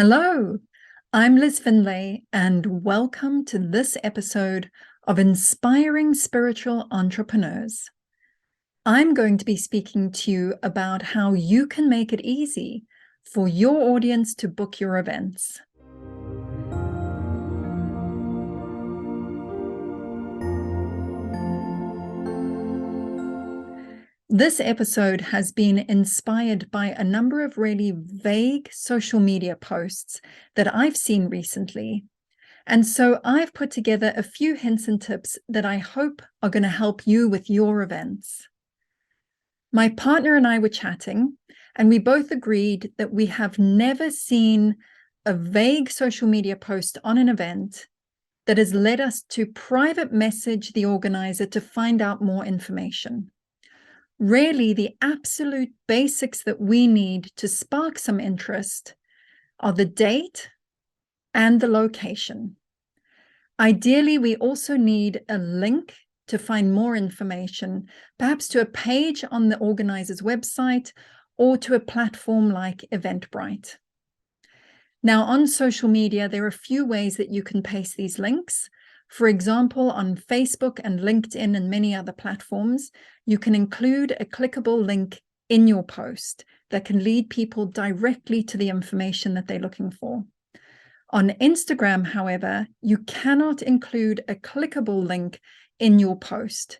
Hello, I'm Liz FINDLAY, and welcome to this episode of Inspiring Spiritual Entrepreneurs. I'm going to be speaking to you about how you can make it easy for your audience to book your events. This episode has been inspired by a number of really vague social media posts that I've seen recently. And so I've put together a few hints and tips that I hope are going to help you with your events. My partner and I were chatting, and we both agreed that we have never seen a vague social media post on an event that has led us to private message the organizer to find out more information. Really, the absolute basics that we need to spark some interest are the date and the location. Ideally, we also need a link to find more information, perhaps to a page on the organizer's website or to a platform like Eventbrite. Now, on social media, there are a few ways that you can paste these links. For example, on Facebook and LinkedIn and many other platforms, you can include a clickable link in your post that can lead people directly to the information that they're looking for. On Instagram, however, you cannot include a clickable link in your post.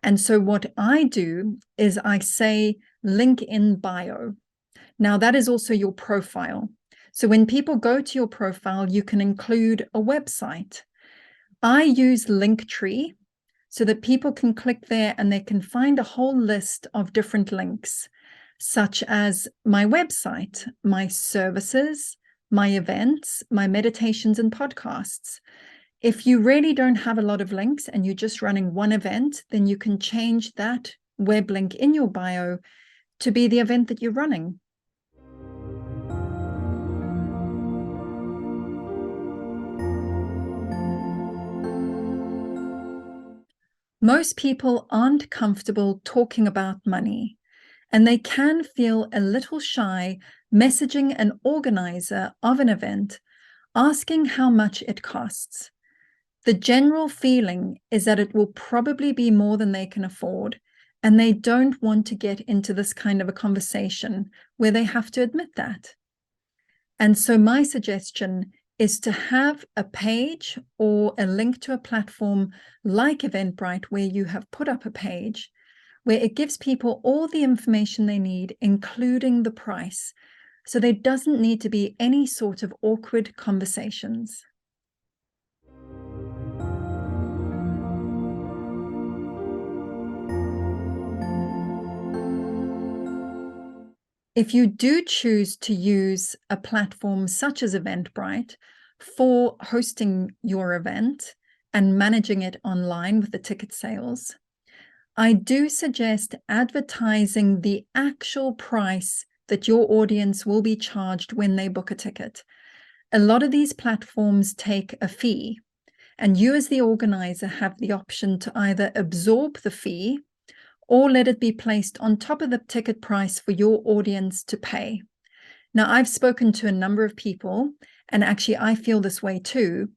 And so what I do is I say link in bio. Now, that is also your profile. So when people go to your profile, you can include a website. I use Linktree so that people can click there and they can find a whole list of different links, such as my website, my services, my events, my meditations and podcasts. If you really don't have a lot of links and you're just running one event, then you can change that web link in your bio to be the event that you're running. Most people aren't comfortable talking about money, and they can feel a little shy messaging an organizer of an event, asking how much it costs. The general feeling is that it will probably be more than they can afford, and they don't want to get into this kind of a conversation where they have to admit that. And so my suggestion is to have a page or a link to a platform like Eventbrite where you have put up a page where it gives people all the information they need, including the price. So there doesn't need to be any sort of awkward conversations. If you do choose to use a platform such as Eventbrite for hosting your event and managing it online with the ticket sales, I do suggest advertising the actual price that your audience will be charged when they book a ticket. A lot of these platforms take a fee, and you as the organizer have the option to either absorb the fee or let it be placed on top of the ticket price for your audience to pay. Now, I've spoken to a number of people, and actually I feel this way too,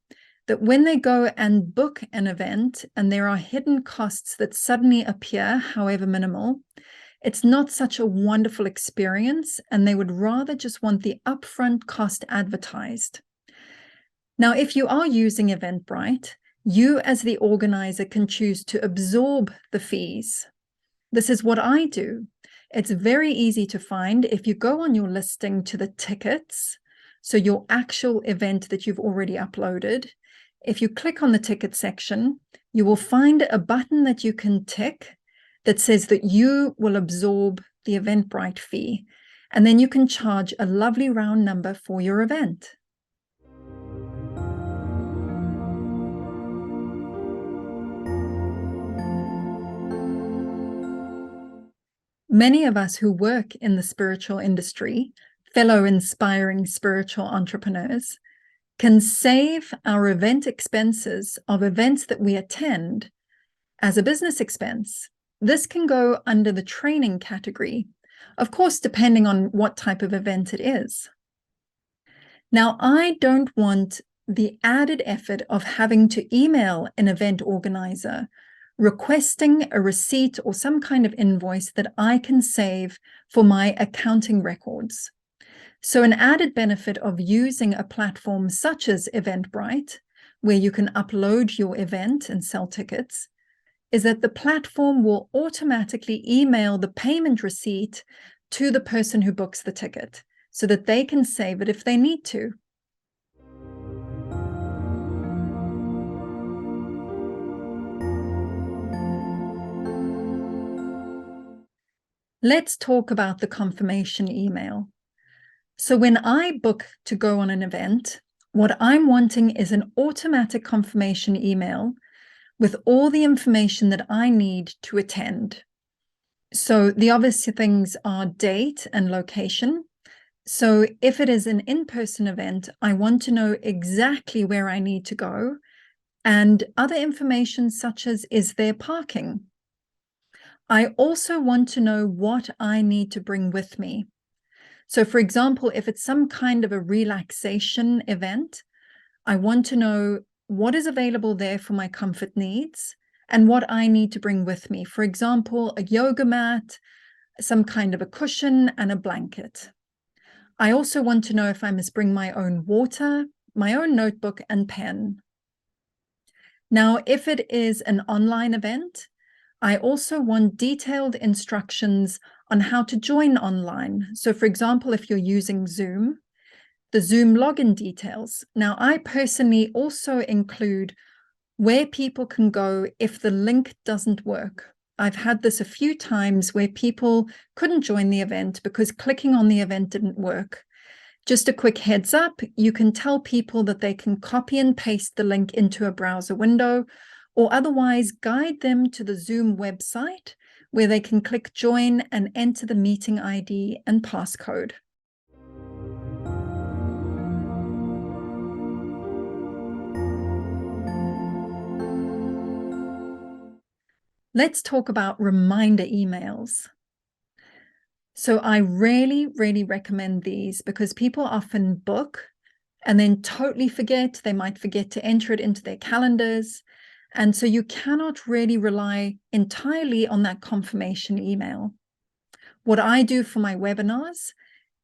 that when they go and book an event and there are hidden costs that suddenly appear, however minimal, it's not such a wonderful experience, and they would rather just want the upfront cost advertised. Now, if you are using Eventbrite, you as the organizer can choose to absorb the fees. This is what I do. It's very easy to find. If you go on your listing to the tickets, so your actual event that you've already uploaded, if you click on the ticket section, you will find a button that you can tick that says that you will absorb the Eventbrite fee, and then you can charge a lovely round number for your event. Many of us who work in the spiritual industry, fellow inspiring spiritual entrepreneurs, can save our event expenses of events that we attend as a business expense. This can go under the training category, of course, depending on what type of event it is. Now, I don't want the added effort of having to email an event organizer, requesting a receipt or some kind of invoice that I can save for my accounting records. So an added benefit of using a platform such as Eventbrite, where you can upload your event and sell tickets, is that the platform will automatically email the payment receipt to the person who books the ticket so that they can save it if they need to. Let's talk about the confirmation email. So when I book to go on an event, what I'm wanting is an automatic confirmation email with all the information that I need to attend. So the obvious things are date and location. So if it is an in-person event, I want to know exactly where I need to go, and other information such as, is there parking? I also want to know what I need to bring with me. So for example, if it's some kind of a relaxation event, I want to know what is available there for my comfort needs and what I need to bring with me. For example, a yoga mat, some kind of a cushion, and a blanket. I also want to know if I must bring my own water, my own notebook, and pen. Now, if it is an online event, I also want detailed instructions on how to join online. So for example, if you're using Zoom, the Zoom login details. Now, I personally also include where people can go if the link doesn't work. I've had this a few times where people couldn't join the event because clicking on the event didn't work. Just a quick heads up, you can tell people that they can copy and paste the link into a browser window, or otherwise guide them to the Zoom website where they can click join and enter the meeting ID and passcode. Let's talk about reminder emails. So I really, really recommend these because people often book and then totally forget. They might forget to enter it into their calendars. And so you cannot really rely entirely on that confirmation email. What I do for my webinars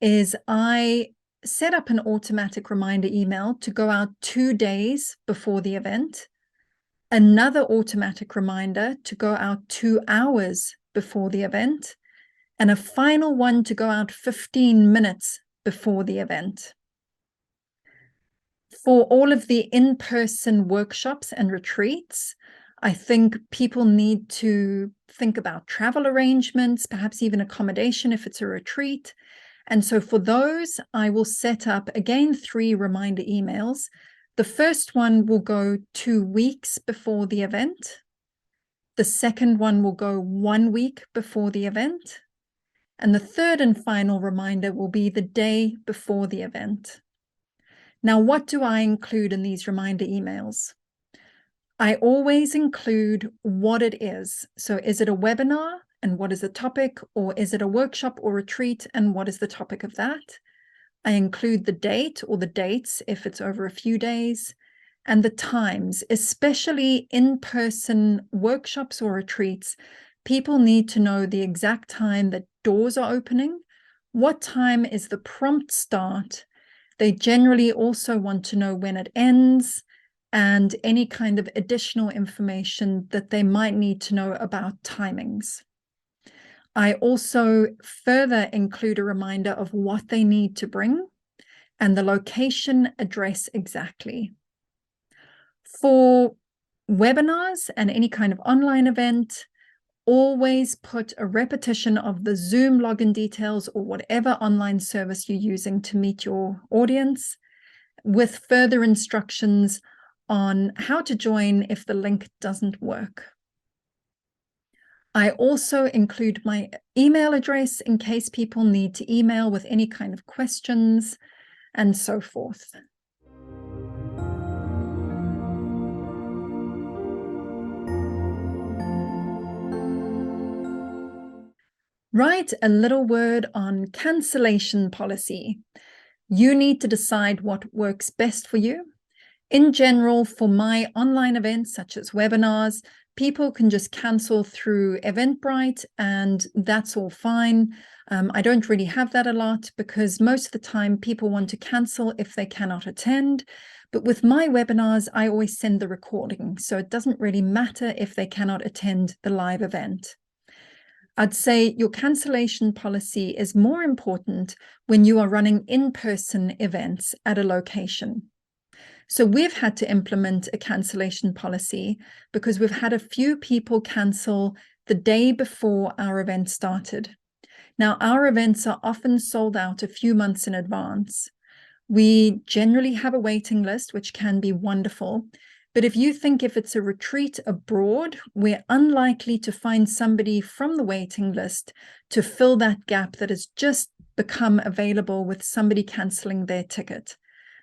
is I set up an automatic reminder email to go out 2 days before the event, another automatic reminder to go out 2 hours before the event, and a final one to go out 15 minutes before the event. For all of the in-person workshops and retreats, I think people need to think about travel arrangements, perhaps even accommodation if it's a retreat. And so for those, I will set up, again, 3 reminder emails. The first one will go 2 weeks before the event. The second one will go 1 week before the event. And the third and final reminder will be the day before the event. Now, what do I include in these reminder emails? I always include what it is. So is it a webinar and what is the topic, or is it a workshop or retreat and what is the topic of that? I include the date or the dates if it's over a few days, and the times, especially in-person workshops or retreats. People need to know the exact time that doors are opening, what time is the prompt start. They generally also want to know when it ends and any kind of additional information that they might need to know about timings. I also further include a reminder of what they need to bring and the location address exactly. For webinars and any kind of online event, always put a repetition of the Zoom login details or whatever online service you're using to meet your audience, with further instructions on how to join if the link doesn't work. I also include my email address in case people need to email with any kind of questions and so forth. Right, a little word on cancellation policy. You need to decide what works best for you. In general, for my online events, such as webinars, people can just cancel through Eventbrite, and that's all fine. I don't really have that a lot because most of the time people want to cancel if they cannot attend. But with my webinars, I always send the recording, so it doesn't really matter if they cannot attend the live event. I'd say your cancellation policy is more important when you are running in-person events at a location. So we've had to implement a cancellation policy because we've had a few people cancel the day before our event started. Now, our events are often sold out a few months in advance. We generally have a waiting list, which can be wonderful. But if you think if it's a retreat abroad, we're unlikely to find somebody from the waiting list to fill that gap that has just become available with somebody canceling their ticket.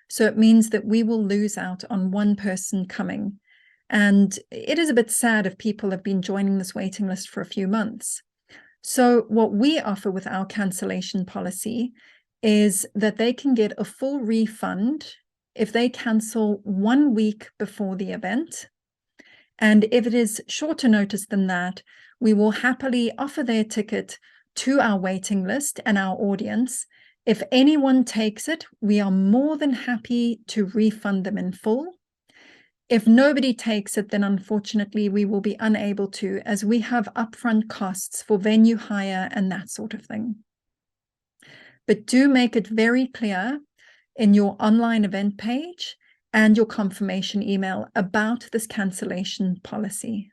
So it means that we will lose out on one person coming. And it is a bit sad if people have been joining this waiting list for a few months. So what we offer with our cancellation policy is that they can get a full refund if they cancel 1 week before the event. And if it is shorter notice than that, we will happily offer their ticket to our waiting list and our audience. If anyone takes it, we are more than happy to refund them in full. If nobody takes it, then unfortunately we will be unable to, as we have upfront costs for venue hire and that sort of thing. But do make it very clear in your online event page and your confirmation email about this cancellation policy.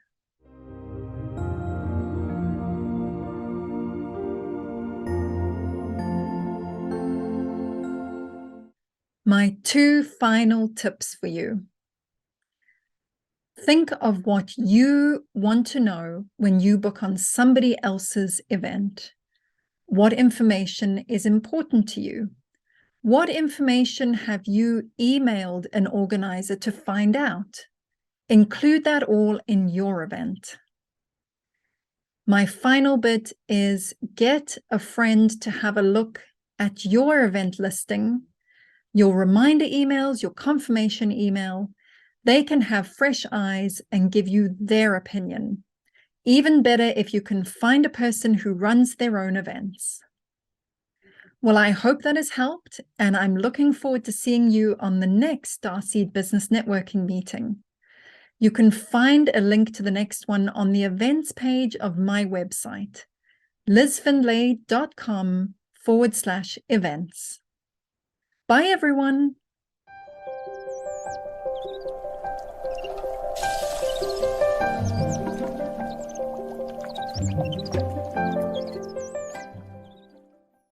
My 2 final tips for you. Think of what you want to know when you book on somebody else's event. What information is important to you? What information have you emailed an organizer to find out? Include that all in your event. My final bit is get a friend to have a look at your event listing, your reminder emails, your confirmation email. They can have fresh eyes and give you their opinion. Even better if you can find a person who runs their own events. Well, I hope that has helped, and I'm looking forward to seeing you on the next Starseed Business Networking meeting. You can find a link to the next one on the events page of my website, lizfindlay.com/events. Bye, everyone.